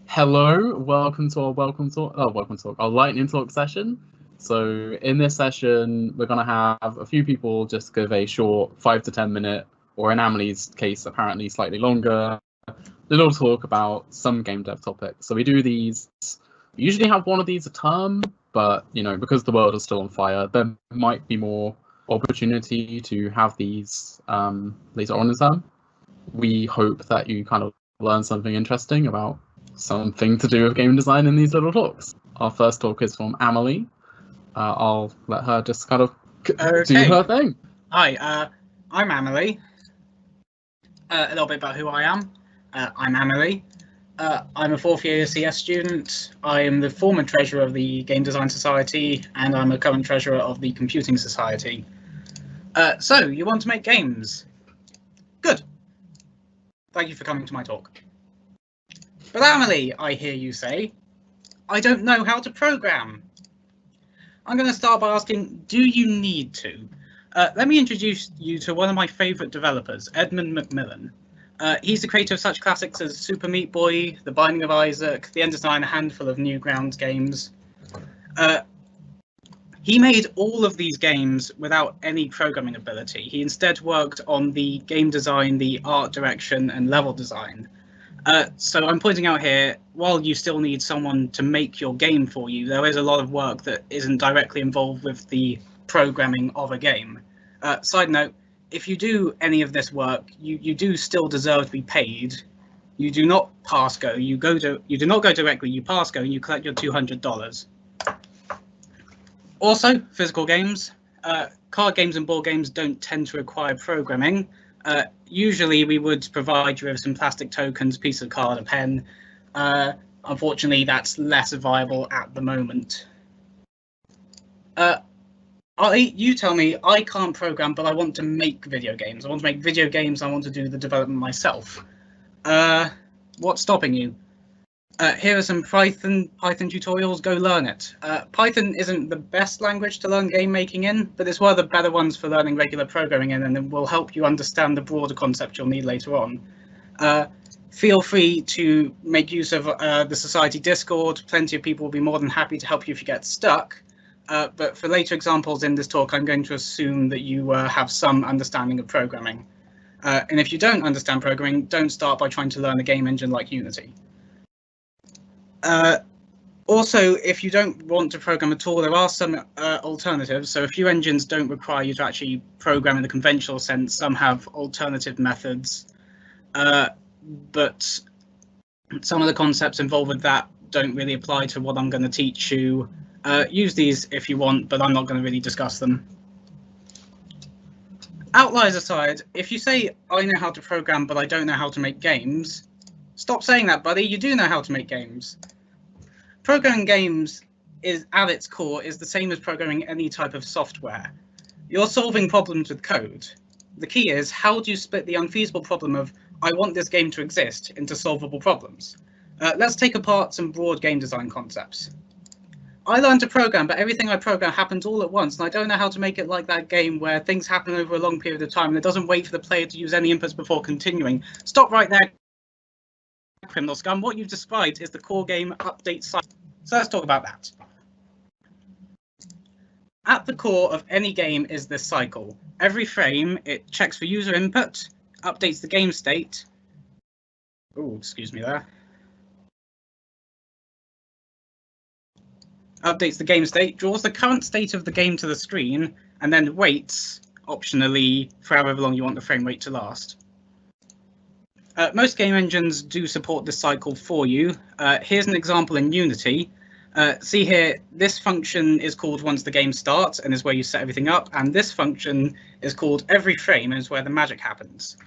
Hello, welcome to our lightning talk session. So in this session, we're gonna have a few people just give a short 5 to 10 minute, or in Amelie's case, apparently slightly longer, little talk about some game dev topics. So we do these. We usually have one of these a term, but because the world is still on fire, there might be more opportunity to have these later on in term. We hope that you kind of learn something interesting about something to do with game design in these little talks. Our first talk is from Amelie. I'll let her just kind of do her thing. Hi, I'm Amelie. A little bit about who I am. I'm Amelie. I'm a fourth year CS student. I am the former treasurer of the Game Design Society, and I'm a current treasurer of the Computing Society. So, you want to make games? Good. Thank you for coming to my talk. But Amelie, I hear you say, I don't know how to program. I'm going to start by asking, do you need to? Let me introduce you to one of my favourite developers, Edmund Macmillan. He's the creator of such classics as Super Meat Boy, The Binding of Isaac, The End Design, a handful of Newgrounds games. He made all of these games without any programming ability. He instead worked on the game design, the art direction, and level design. So I'm pointing out here, while you still need someone to make your game for you, there is a lot of work that isn't directly involved with the programming of a game. Side note, if you do any of this work, you do still deserve to be paid. You do not pass go. You do not go directly. You pass go and you collect your $200. Also, physical games. Card games and board games don't tend to require programming. Usually we would provide you with some plastic tokens, a piece of card, a pen. Unfortunately, that's less viable at the moment. You tell me, I can't program, but I want to make video games. I want to make video games, I want to do the development myself. What's stopping you? Here are some Python tutorials, go learn it. Python isn't the best language to learn game making in, but it's one of the better ones for learning regular programming in, and it will help you understand the broader concept you'll need later on. Feel free to make use of the Society Discord. Plenty of people will be more than happy to help you if you get stuck. But for later examples in this talk, I'm going to assume that you have some understanding of programming. And if you don't understand programming, don't start by trying to learn a game engine like Unity. Also, if you don't want to program at all, there are some alternatives. So a few engines don't require you to actually program in the conventional sense. Some have alternative methods. But some of the concepts involved with that don't really apply to what I'm going to teach you. Use these if you want, but I'm not going to really discuss them. Outliers aside, if you say, I know how to program, but I don't know how to make games, stop saying that, buddy. You do know how to make games. Programming games is, at its core, is the same as programming any type of software. You're solving problems with code. The key is, how do you split the unfeasible problem of, I want this game to exist, into solvable problems? Let's take apart some broad game design concepts. I learned to program, but everything I program happens all at once, and I don't know how to make it like that game where things happen over a long period of time and it doesn't wait for the player to use any inputs before continuing. Stop right there, criminal scum. What you've described is the core game update cycle. So let's talk about that. At the core of any game is this cycle. Every frame, it checks for user input, updates the game state. Oh, excuse me there. Updates the game state, draws the current state of the game to the screen, and then waits, optionally, for however long you want the frame rate to last. Most game engines do support this cycle for you. Here's an example in Unity. See here, this function is called once the game starts and is where you set everything up, and this function is called every frame and is where the magic happens.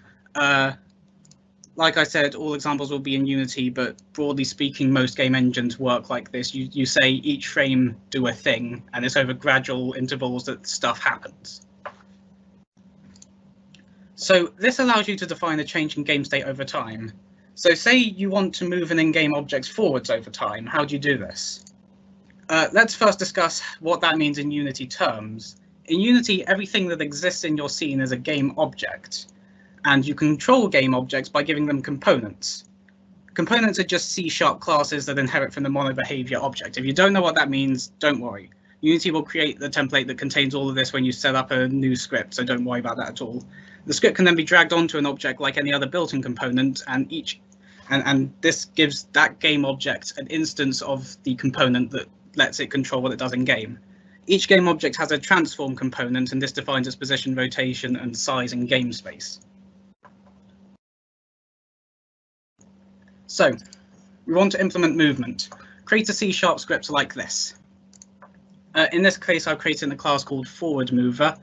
Like I said, all examples will be in Unity, but broadly speaking, most game engines work like this. You say each frame do a thing, and it's over gradual intervals that stuff happens. So this allows you to define a change in game state over time. So say you want to move an in-game object forwards over time. How do you do this? Let's first discuss what that means in Unity terms. In Unity, everything that exists in your scene is a game object, and you control game objects by giving them components. Components are just C# classes that inherit from the monobehavior object. If you don't know what that means, don't worry. Unity will create the template that contains all of this when you set up a new script, so don't worry about that at all. The script can then be dragged onto an object like any other built-in component, and this gives that game object an instance of the component that lets it control what it does in game. Each game object has a transform component, and this defines its position, rotation, and size in game space. So, we want to implement movement. Create a C# script like this. In this case, I've created a class called forward mover.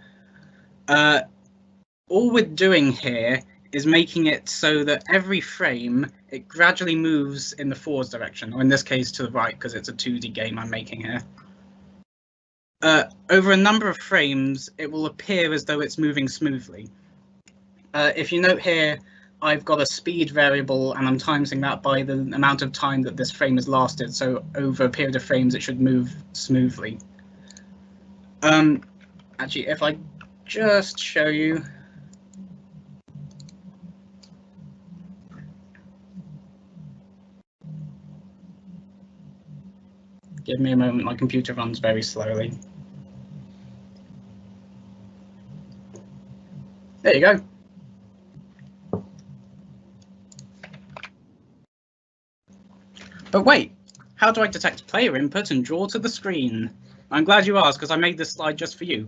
All we're doing here is making it so that every frame, it gradually moves in the forwards direction, or in this case to the right, because it's a 2D game I'm making here. Over a number of frames, it will appear as though it's moving smoothly. If you note here, I've got a speed variable and I'm timesing that by the amount of time that this frame has lasted, so over a period of frames it should move smoothly. Actually, if I just show you. Give me a moment, my computer runs very slowly. There you go. But wait, how do I detect player input and draw to the screen? I'm glad you asked, because I made this slide just for you.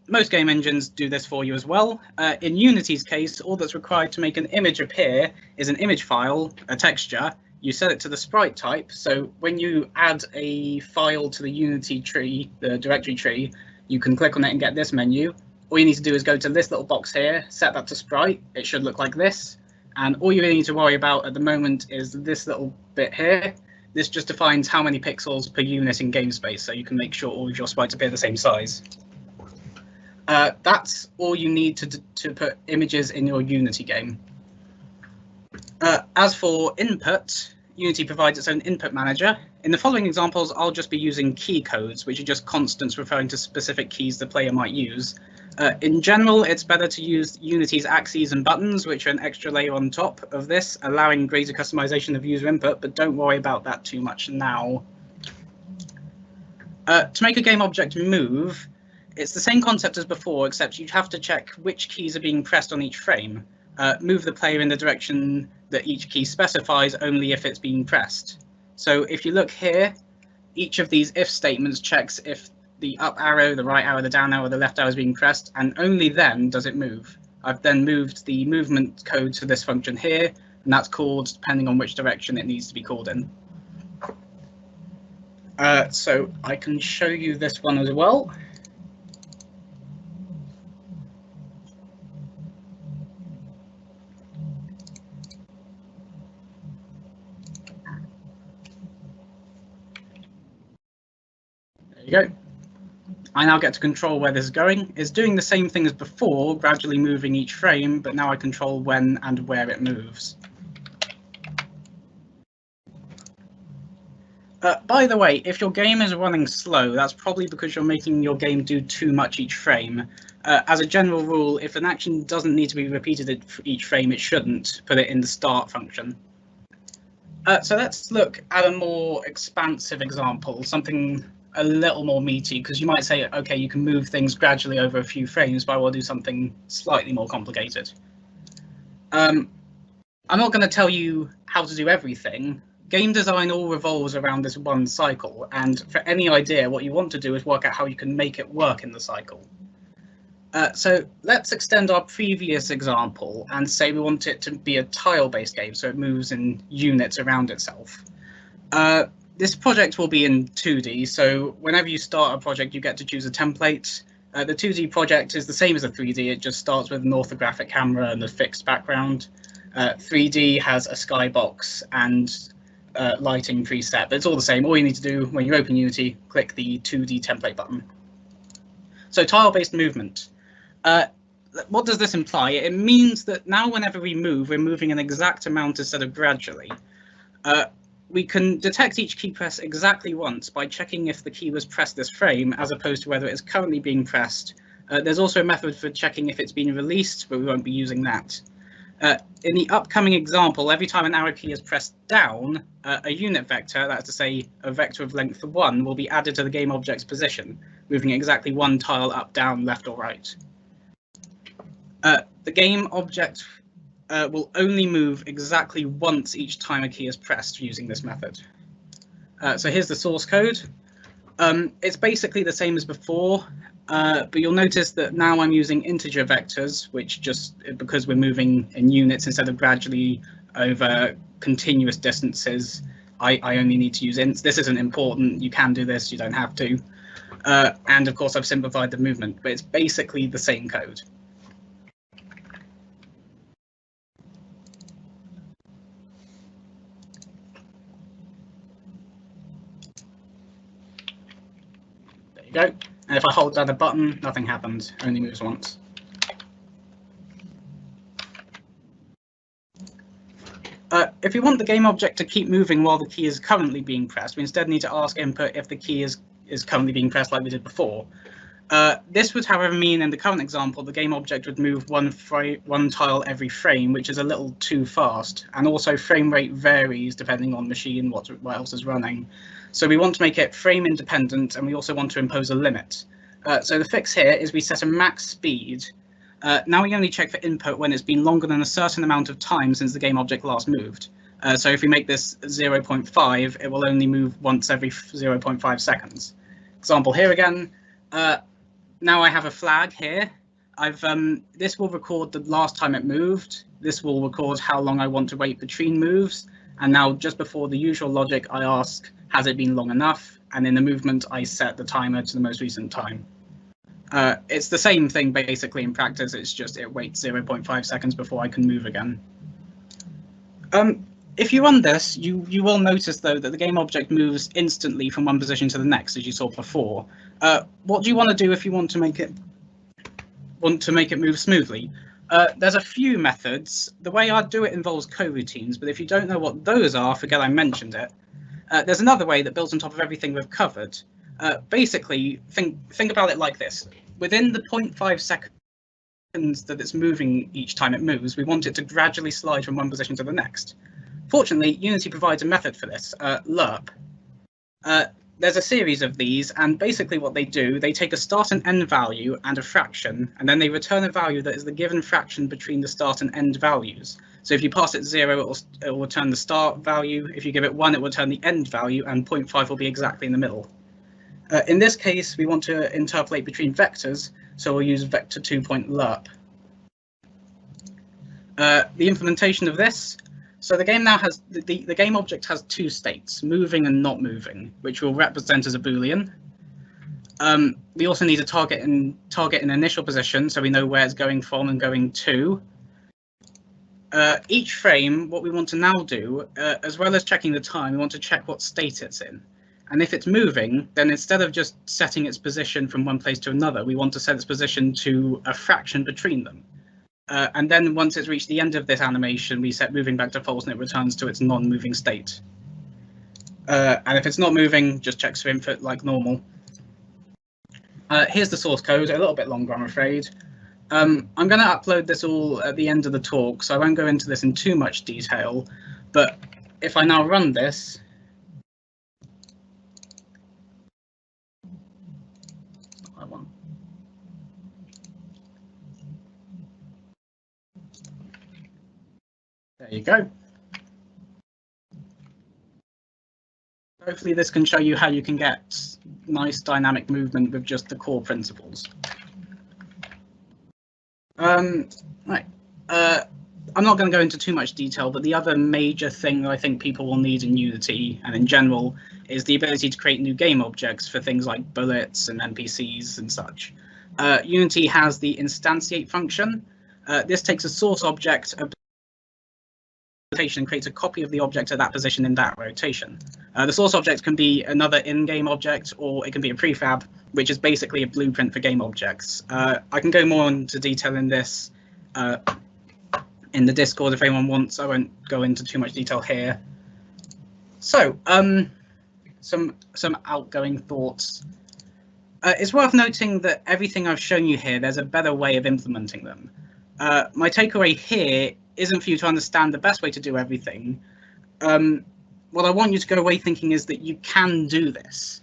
Most game engines do this for you as well. In Unity's case, all that's required to make an image appear is an image file, a texture. You set it to the sprite type, so when you add a file to the Unity tree, the directory tree, you can click on it and get this menu. All you need to do is go to this little box here, set that to sprite. It should look like this. And all you really need to worry about at the moment is this little bit here. This just defines how many pixels per unit in game space, so you can make sure all of your sprites appear the same size. That's all you need to put images in your Unity game. As for input, Unity provides its own input manager. In the following examples, I'll just be using key codes, which are just constants referring to specific keys the player might use. In general, it's better to use Unity's axes and buttons, which are an extra layer on top of this, allowing greater customization of user input, but don't worry about that too much now. To make a game object move, it's the same concept as before, except you'd have to check which keys are being pressed on each frame. Move the player in the direction that each key specifies only if it's being pressed. So if you look here, each of these if statements checks if the up arrow, the right arrow, the down arrow, the left arrow is being pressed, and only then does it move. I've then moved the movement code to this function here, and that's called depending on which direction it needs to be called in. So I can show you this one as well. There you go. I now get to control where this is going. It's doing the same thing as before, gradually moving each frame, but now I control when and where it moves. By the way, if your game is running slow, that's probably because you're making your game do too much each frame. As a general rule, if an action doesn't need to be repeated for each frame, it shouldn't. Put it in the start function. So let's look at a more expansive example, something a little more meaty, because you might say, okay, you can move things gradually over a few frames, but I will do something slightly more complicated. I'm not going to tell you how to do everything. Game design all revolves around this one cycle, and for any idea, what you want to do is work out how you can make it work in the cycle. So let's extend our previous example and say we want it to be a tile-based game, so it moves in units around itself. This project will be in 2D, so whenever you start a project, you get to choose a template. The 2D project is the same as a 3D, it just starts with an orthographic camera and a fixed background. 3D has a skybox and lighting preset, but it's all the same. All you need to do when you open Unity, click the 2D template button. So tile-based movement. What does this imply? It means that now whenever we move, we're moving an exact amount instead of gradually. We can detect each key press exactly once by checking if the key was pressed this frame, as opposed to whether it's currently being pressed. There's also a method for checking if it's been released, but we won't be using that. In the upcoming example, every time an arrow key is pressed down, a unit vector, that's to say a vector of length 1, will be added to the game object's position, moving exactly one tile up, down, left, or right. The game object will only move exactly once each time a key is pressed using this method. So here's the source code. It's basically the same as before, but you'll notice that now I'm using integer vectors, which just because we're moving in units instead of gradually over continuous distances, I only need to use ints. This isn't important. You can do this. You don't have to. And of course, I've simplified the movement, but it's basically the same code. There you go. And if I hold down a button, nothing happens, only moves once. If we want the game object to keep moving while the key is currently being pressed, we instead need to ask input if the key is currently being pressed like we did before. This would, however, mean in the current example, the game object would move one tile every frame, which is a little too fast. And also frame rate varies depending on machine, what else is running. So we want to make it frame independent, and we also want to impose a limit. So the fix here is we set a max speed. Now we only check for input when it's been longer than a certain amount of time since the game object last moved. So if we make this 0.5, it will only move once every 0.5 seconds. Example here again. Now I have a flag here. This will record the last time it moved. This will record how long I want to wait between moves. And now just before the usual logic, I ask, has it been long enough? And in the movement, I set the timer to the most recent time. It's the same thing basically in practice. It's just it waits 0.5 seconds before I can move again. If you run this, you will notice though that the game object moves instantly from one position to the next, as you saw before. What do you want to do if you want to make it move smoothly? There's a few methods. The way I do it involves coroutines, but if you don't know what those are, forget I mentioned it. There's another way that builds on top of everything we've covered. Basically, think about it like this. Within the 0.5 seconds that it's moving each time it moves, we want it to gradually slide from one position to the next. Fortunately, Unity provides a method for this, lerp. There's a series of these, and basically what they do, they take a start and end value and a fraction, and then they return a value that is the given fraction between the start and end values. So if you pass it 0, it will return the start value. If you give it 1, it will return the end value, and 0.5 will be exactly in the middle. In this case, we want to interpolate between vectors, so we'll use vector2.lerp. The implementation of this, so the game now has the game object has two states, moving and not moving, which we'll represent as a Boolean. We also need to target an initial position, so we know where it's going from and going to. Each frame, what we want to now do, as well as checking the time, we want to check what state it's in. And if it's moving, then instead of just setting its position from one place to another, we want to set its position to a fraction between them. And then once it's reached the end of this animation, we set moving back to false and it returns to its non-moving state. And if it's not moving, just checks for input like normal. Here's the source code, a little bit longer, I'm afraid. I'm going to upload this all at the end of the talk, so I won't go into this in too much detail. But if I now run this, there you go. Hopefully this can show you how you can get nice dynamic movement with just the core principles. Right. I'm not going to go into too much detail, but the other major thing I think people will need in Unity and in general is the ability to create new game objects for things like bullets and NPCs and such. Unity has the instantiate function. This takes a source object, and creates a copy of the object at that position in that rotation. The source object can be another in-game object, or it can be a prefab, which is basically a blueprint for game objects. I can go more into detail in this in the Discord if anyone wants. I won't go into too much detail here. So, some outgoing thoughts. It's worth noting that everything I've shown you here, there's a better way of implementing them. My takeaway here isn't for you to understand the best way to do everything. What I want you to go away thinking is that you can do this.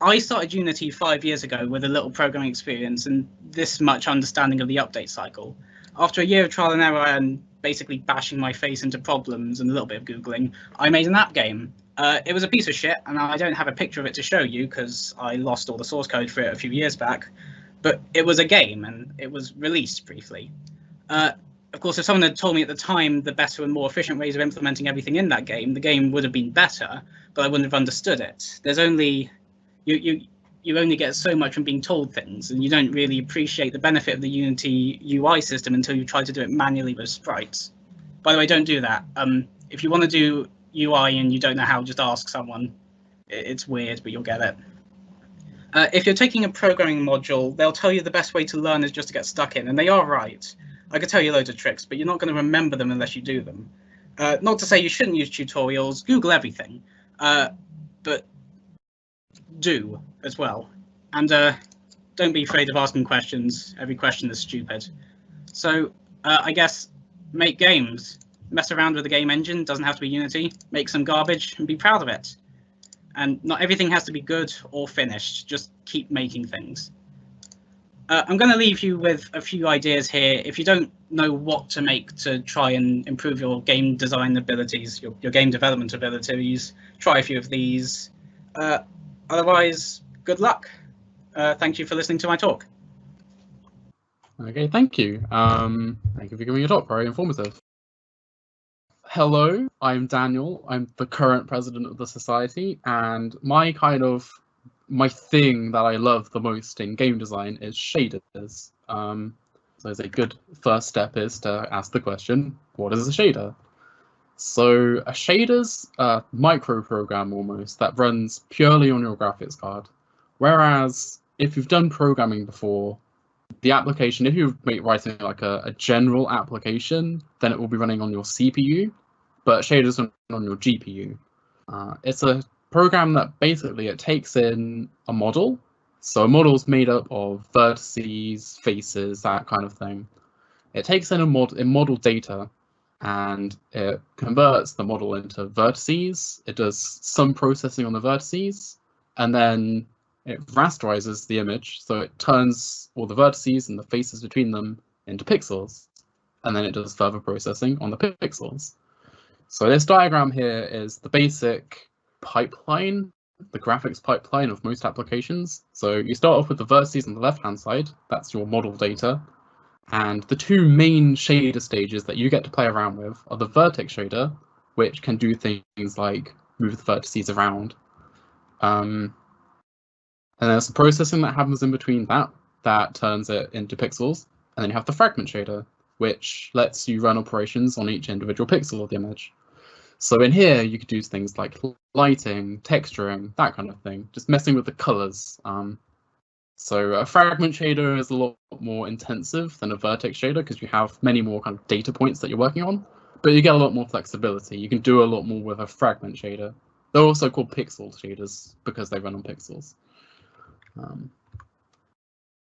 I started Unity 5 years ago with a little programming experience and this much understanding of the update cycle. After a year of trial and error and basically bashing my face into problems and a little bit of Googling, I made an app game. It was a piece of shit, and I don't have a picture of it to show you because I lost all the source code for it a few years back. But it was a game, and it was released briefly. Of course, if someone had told me at the time the better and more efficient ways of implementing everything in that game, the game would have been better, but I wouldn't have understood it. There's only you only get so much from being told things, and you don't really appreciate the benefit of the Unity UI system until you try to do it manually with sprites. By the way, don't do that. If you want to do UI and you don't know how, just ask someone. It's weird, but you'll get it. If you're taking a programming module, they'll tell you the best way to learn is just to get stuck in, and they are right. I could tell you loads of tricks, but you're not going to remember them unless you do them. Not to say you shouldn't use tutorials, Google everything, but do as well. And don't be afraid of asking questions. Every question is stupid. So I guess make games. Mess around with the game engine, doesn't have to be Unity. Make some garbage and be proud of it. And not everything has to be good or finished, just keep making things. I'm going to leave you with a few ideas here. If you don't know what to make to try and improve your game design abilities, your game development abilities, try a few of these. Otherwise, good luck. Thank you for listening to my talk. Okay, thank you. Thank you for giving your talk, very informative. Hello, I'm Daniel. I'm the current president of the society, and my thing that I love the most in game design is shaders. So as a good first step is to ask the question, what is a shader? So a shader's a micro program almost that runs purely on your graphics card. Whereas if you've done programming before, the application, if you're writing like a general application, then it will be running on your CPU, but shaders on your GPU. It's a program that basically it takes in a model. So a model is made up of vertices, faces, that kind of thing. It takes in model data and it converts the model into vertices. It does some processing on the vertices, and then it rasterizes the image. So it turns all the vertices and the faces between them into pixels, and then it does further processing on the pixels. So this diagram here is the basic pipeline, the graphics pipeline of most applications. So you start off with the vertices on the left-hand side, that's your model data. And the two main shader stages that you get to play around with are the vertex shader, which can do things like move the vertices around. And there's some processing that happens in between that turns it into pixels. And then you have the fragment shader, which lets you run operations on each individual pixel of the image. So in here, you could do things like lighting, texturing, that kind of thing, just messing with the colors. So a fragment shader is a lot more intensive than a vertex shader because you have many more kind of data points that you're working on, but you get a lot more flexibility. You can do a lot more with a fragment shader. They're also called pixel shaders because they run on pixels.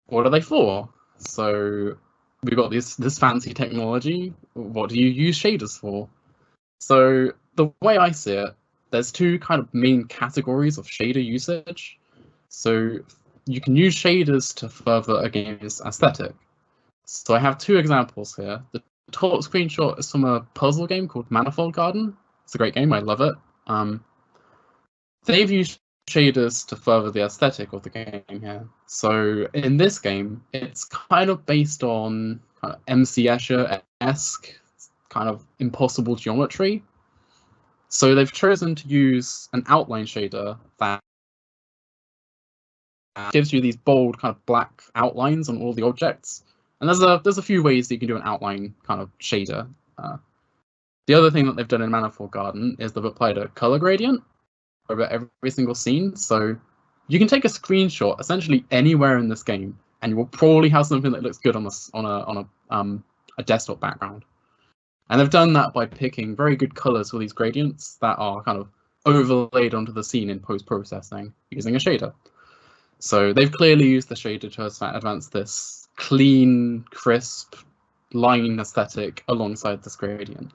What are they for? So we've got this fancy technology. What do you use shaders for? So the way I see it, there's two kind of main categories of shader usage. So you can use shaders to further a game's aesthetic. So I have two examples here. The top screenshot is from a puzzle game called Manifold Garden. It's a great game, I love it. They've used shaders to further the aesthetic of the game here. So in this game, it's kind of based on kind of MC Escher-esque kind of impossible geometry. So they've chosen to use an outline shader that gives you these bold kind of black outlines on all the objects. And there's a few ways that you can do an outline kind of shader. The other thing that they've done in Manifold Garden is they've applied a color gradient over every single scene. So you can take a screenshot essentially anywhere in this game, and you will probably have something that looks good on a desktop background. And they've done that by picking very good colors for these gradients that are kind of overlaid onto the scene in post-processing using a shader. So they've clearly used the shader to advance this clean, crisp, line aesthetic alongside this gradient.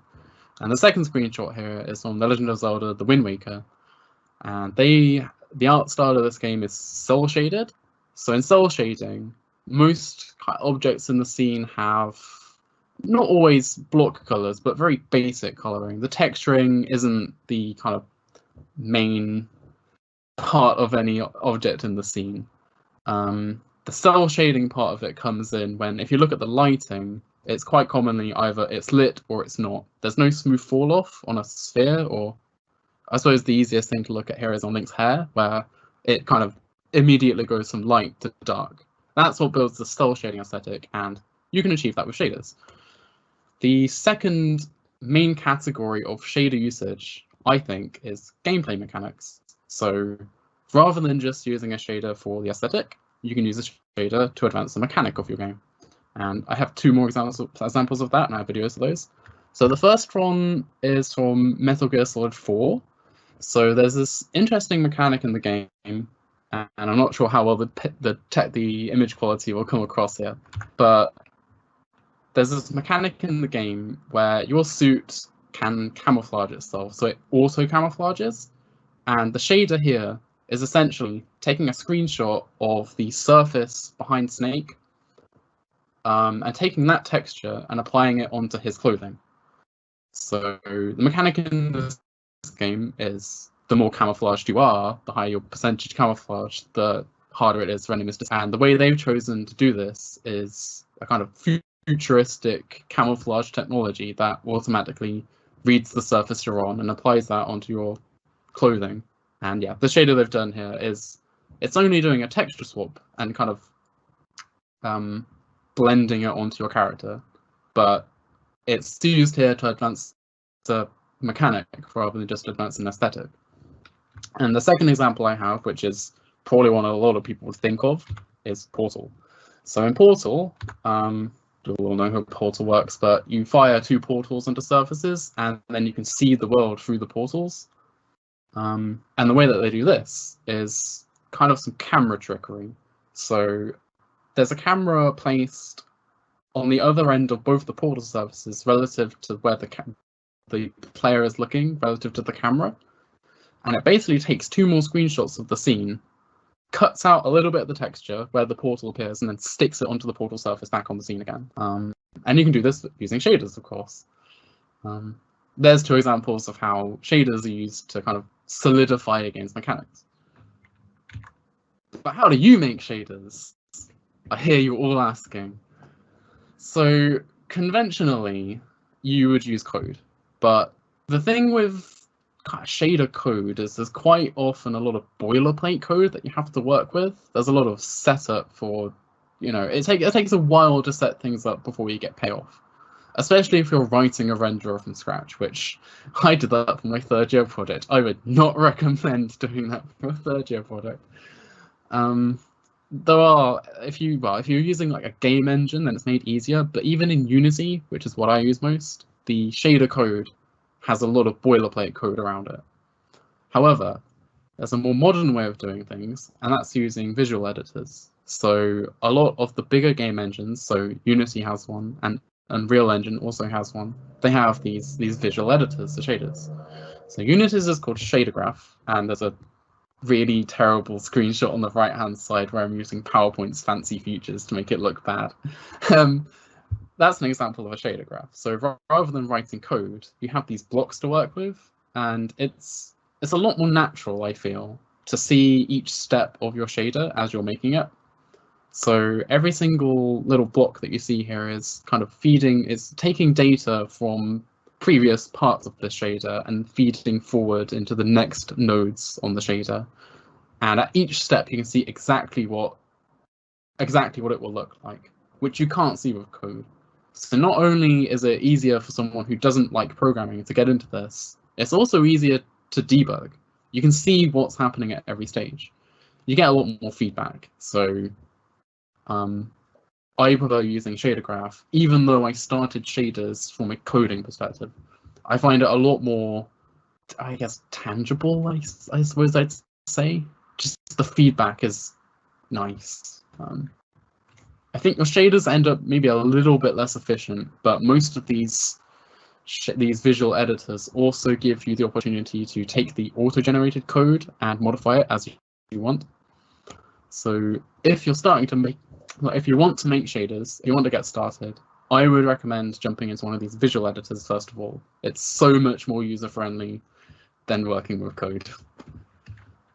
And the second screenshot here is from The Legend of Zelda: The Wind Waker, and the art style of this game is cel shaded. So in cel shading, most objects in the scene have not always block colors, but very basic coloring. The texturing isn't the kind of main part of any object in the scene. The cel shading part of it comes in when, if you look at the lighting, it's quite commonly either it's lit or it's not. There's no smooth fall off on a sphere, or I suppose the easiest thing to look at here is on Link's hair, where it kind of immediately goes from light to dark. That's what builds the cel shading aesthetic, and you can achieve that with shaders. The second main category of shader usage, I think, is gameplay mechanics. So rather than just using a shader for the aesthetic, you can use a shader to advance the mechanic of your game. And I have two more examples of that, and I have videos of those. So the first one is from Metal Gear Solid 4. So there's this interesting mechanic in the game, and I'm not sure how well the image quality will come across here, but there's this mechanic in the game where your suit can camouflage itself, so it auto camouflages, and the shader here is essentially taking a screenshot of the surface behind Snake, and taking that texture and applying it onto his clothing. So the mechanic in this game is the more camouflaged you are, the higher your percentage camouflage, the harder it is for enemies to. And the way they've chosen to do this is a kind of futuristic camouflage technology that automatically reads the surface you're on and applies that onto your clothing. And yeah, the shader they've done here is it's only doing a texture swap and kind of blending it onto your character, but it's used here to advance the mechanic rather than just advance an aesthetic. And the second example I have, which is probably one a lot of people would think of, is Portal. So in Portal, you all know how Portal works, but you fire two portals onto surfaces, and then you can see the world through the portals. And the way that they do this is kind of some camera trickery. So there's a camera placed on the other end of both the portal surfaces relative to where the player is looking relative to the camera. And it basically takes two more screenshots of the scene, cuts out a little bit of the texture where the portal appears, and then sticks it onto the portal surface back on the scene again. And you can do this using shaders, of course. There's two examples of how shaders are used to kind of solidify a game's mechanics. But how do you make shaders? I hear you all asking. So conventionally, you would use code, but the thing with shader code is there's quite often a lot of boilerplate code that you have to work with. There's a lot of setup for, it takes a while to set things up before you get payoff, especially if you're writing a renderer from scratch, which I did that for my third year project. I would not recommend doing that for a third year project. There are, if you're using like a game engine, then it's made easier. But even in Unity, which is what I use most, the shader code has a lot of boilerplate code around it. However, there's a more modern way of doing things, and that's using visual editors. So a lot of the bigger game engines, so Unity has one, and Unreal Engine also has one. They have these visual editors, the shaders. So Unity's is called Shadergraph, and there's a really terrible screenshot on the right-hand side where I'm using PowerPoint's fancy features to make it look bad. That's an example of a shader graph. So rather than writing code, you have these blocks to work with, and it's a lot more natural, I feel, to see each step of your shader as you're making it. So every single little block that you see here is kind of taking data from previous parts of the shader and feeding forward into the next nodes on the shader. And at each step, you can see exactly what it will look like, which you can't see with code. So not only is it easier for someone who doesn't like programming to get into this, it's also easier to debug. You can see what's happening at every stage. You get a lot more feedback. So I prefer using Shadergraph, even though I started shaders from a coding perspective. I find it a lot more, I guess, tangible, I suppose I'd say. Just the feedback is nice. I think your shaders end up maybe a little bit less efficient, but most of these visual editors also give you the opportunity to take the auto-generated code and modify it as you want. So if you're starting to make, if you want to make shaders, if you want to get started, I would recommend jumping into one of these visual editors first of all. It's so much more user-friendly than working with code.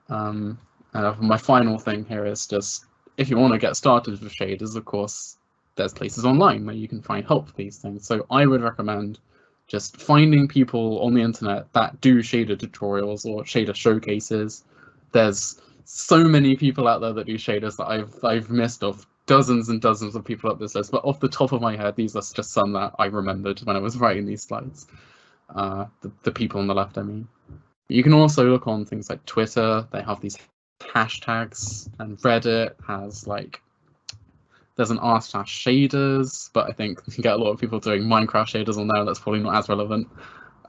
My final thing here is just, if you want to get started with shaders, of course, there's places online where you can find help for these things. So I would recommend just finding people on the internet that do shader tutorials or shader showcases. There's so many people out there that do shaders that I've missed off dozens and dozens of people up this list, but off the top of my head, these are just some that I remembered when I was writing these slides. The people on the left, I mean. You can also look on things like Twitter. They have these hashtags, and Reddit has like, there's an r/shaders, but I think you can get a lot of people doing Minecraft shaders on there. That's probably not as relevant.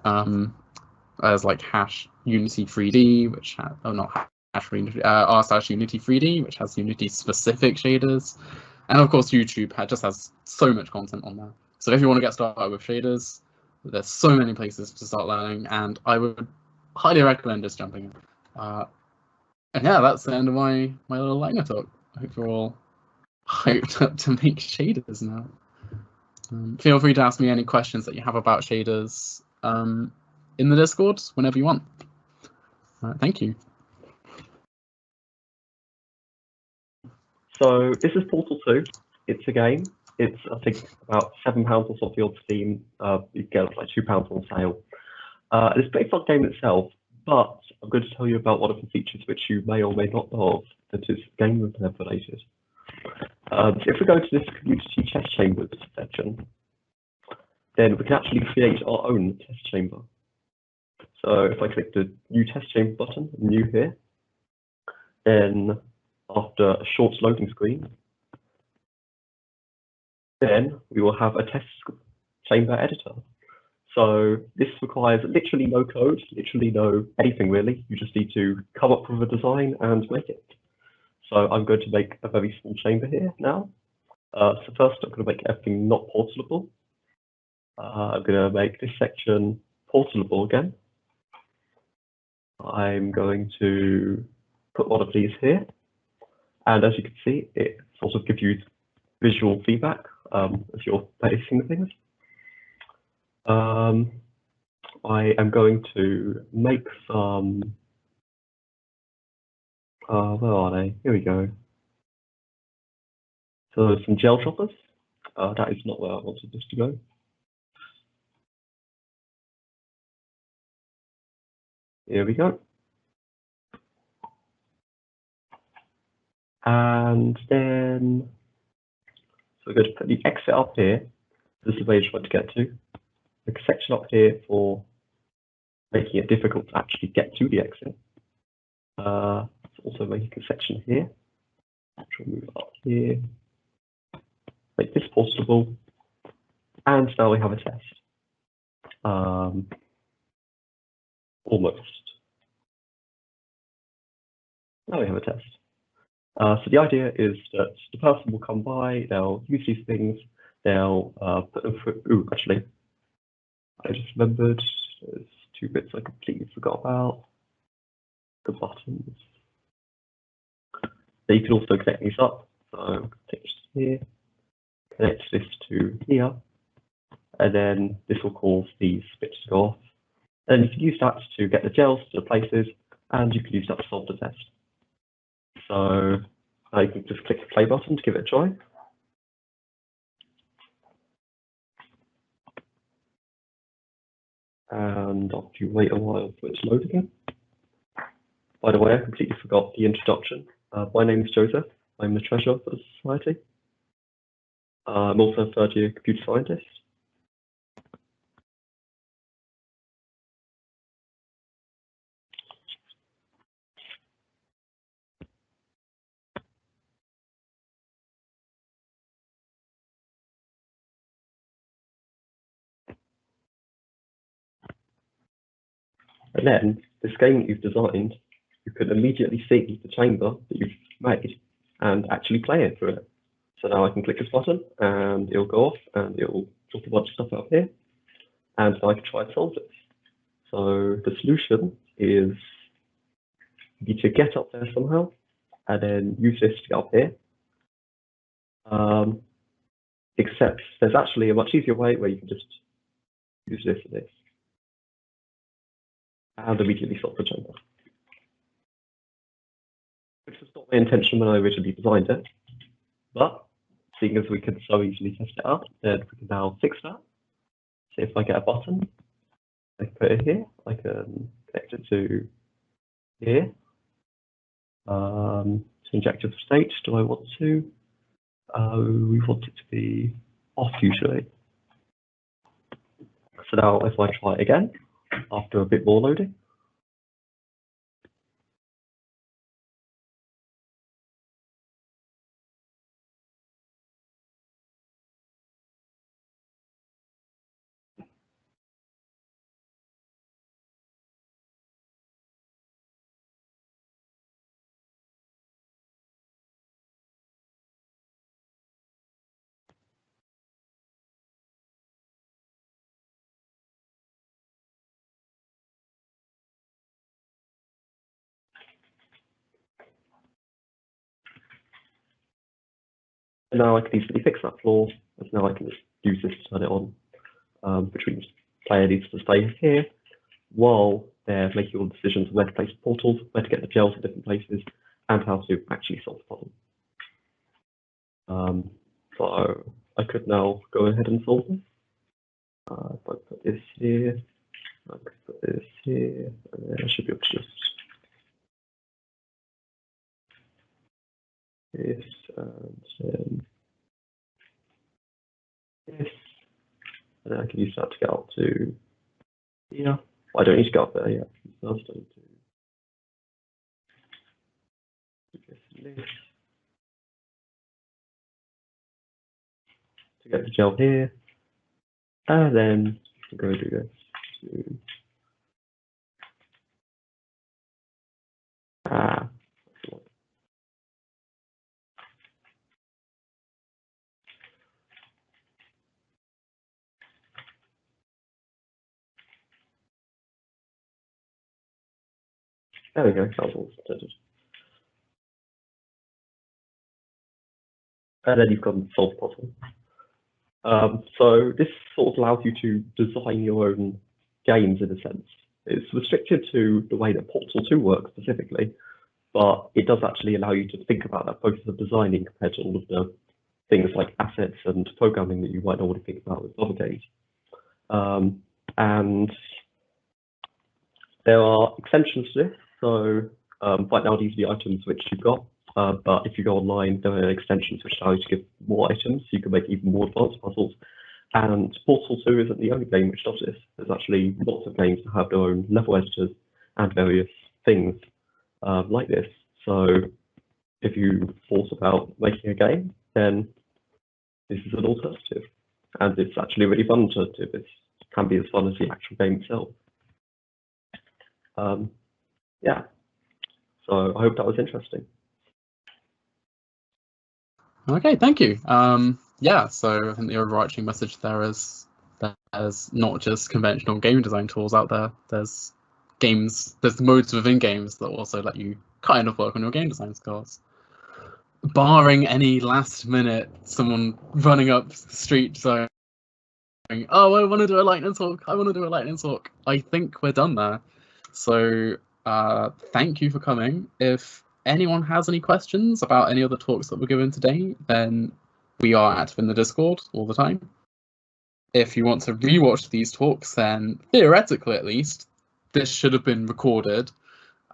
There's like #Unity3D, which has, r/Unity3D, which has Unity specific shaders, and of course YouTube just has so much content on there. So if you want to get started with shaders, there's so many places to start learning, and I would highly recommend just jumping in. And yeah, that's the end of my little lightning talk. I hope you're all hyped up to make shaders now. Feel free to ask me any questions that you have about shaders in the Discord whenever you want. Thank you. So this is Portal 2. It's a game. It's, I think, about £7 or something on Steam. You get it for like £2 on sale. It's a pretty fun game itself, but I'm going to tell you about one of the features which you may or may not know of that is game related. So if we go to this community test chambers section, then we can actually create our own test chamber. So if I click the new test chamber button, new here, then after a short loading screen, then we will have a test chamber editor. So this requires literally no code, literally no anything really. You just need to come up with a design and make it. So I'm going to make a very small chamber here now. So first I'm going to make everything not portable. I'm going to make this section portable again. I'm going to put one of these here. And as you can see, it sort of gives you visual feedback as you're placing things. I am going to make some, where are they? Here we go. So some gel choppers. That is not where I wanted this to go. Here we go. And then, so we're going to put the exit up here. This is where you just want to get to. A section up here for making it difficult to actually get to the exit. Also making a section here, which will move up here. Make this portable, and now we have a test. Almost. Now we have a test. So the idea is that the person will come by, they'll use these things, they'll put them through. Ooh, actually, I just remembered there's 2 bits I completely forgot about. The buttons. So you can also connect these up. So take this here, connect this to here, and then this will cause these bits to go off. And you can use that to get the gels to the places, and you can use that to solve the test. So you can just click the play button to give it a try. And after you wait a while for it to load again. By the way, I completely forgot the introduction. My name is Joseph. I'm the treasurer for the society. I'm also a third-year computer scientist. And then, this game that you've designed, you can immediately see the chamber that you've made and actually play it through it. So now I can click this button and it'll go off and it'll drop a bunch of stuff out here. And now I can try and solve this. So the solution is you need to get up there somehow and then use this to get up here. Except there's actually a much easier way where you can just use this and this. And immediately solve the chamber. Which was not my intention when I originally designed it. But seeing as we can so easily test it out, then we can now fix that. So if I get a button, I can put it here, I can connect it to here. To inject a state, do I want to? We want it to be off usually. So now if I try it again, after a bit more loading. And now I can easily fix that flaw, and now I can just use this to turn it on, which means the player needs to stay here while they're making all the decisions on where to place the portals, where to get the gels in different places, and how to actually solve the problem. So I could now go ahead and solve this. If I put this here, I could put this here, and then I should be able to just this and then this, and then I can use that to get up to here. Well, I don't need to go up there yet. First, I need to do this to get the gel here, and then I'm going to do this to there we go, that was all started. And then you've got to solve the puzzle. So this sort of allows you to design your own games in a sense. It's restricted to the way that Portal 2 works specifically, but it does actually allow you to think about that process of designing compared to all of the things like assets and programming that you might not want to think about with other games. And there are extensions to this. So right now these are the items which you've got, but if you go online, there are extensions which allow you to give more items, so you can make even more advanced puzzles. And Portal 2 isn't the only game which does this. There's actually lots of games that have their own level editors and various things like this. So if you thought about making a game, then this is an alternative. And it's actually a really fun alternative. It can be as fun as the actual game itself. Yeah, so I hope that was interesting. Okay, thank you. Yeah, so I think the overarching message there is that there's not just conventional game design tools out there. There's modes within games that also let you kind of work on your game design skills. Barring any last minute someone running up the street saying, "Oh, I want to do a lightning talk. I want to do a lightning talk." I think we're done there. So thank you for coming. If anyone has any questions about any other talks that were given today, then we are active in the Discord all the time. If you want to rewatch these talks, then theoretically at least, this should have been recorded.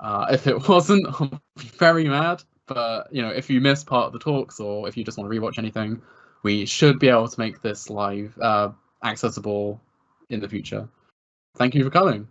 If it wasn't, I'll be very mad. But if you miss part of the talks or if you just want to rewatch anything, we should be able to make this live accessible in the future. Thank you for coming.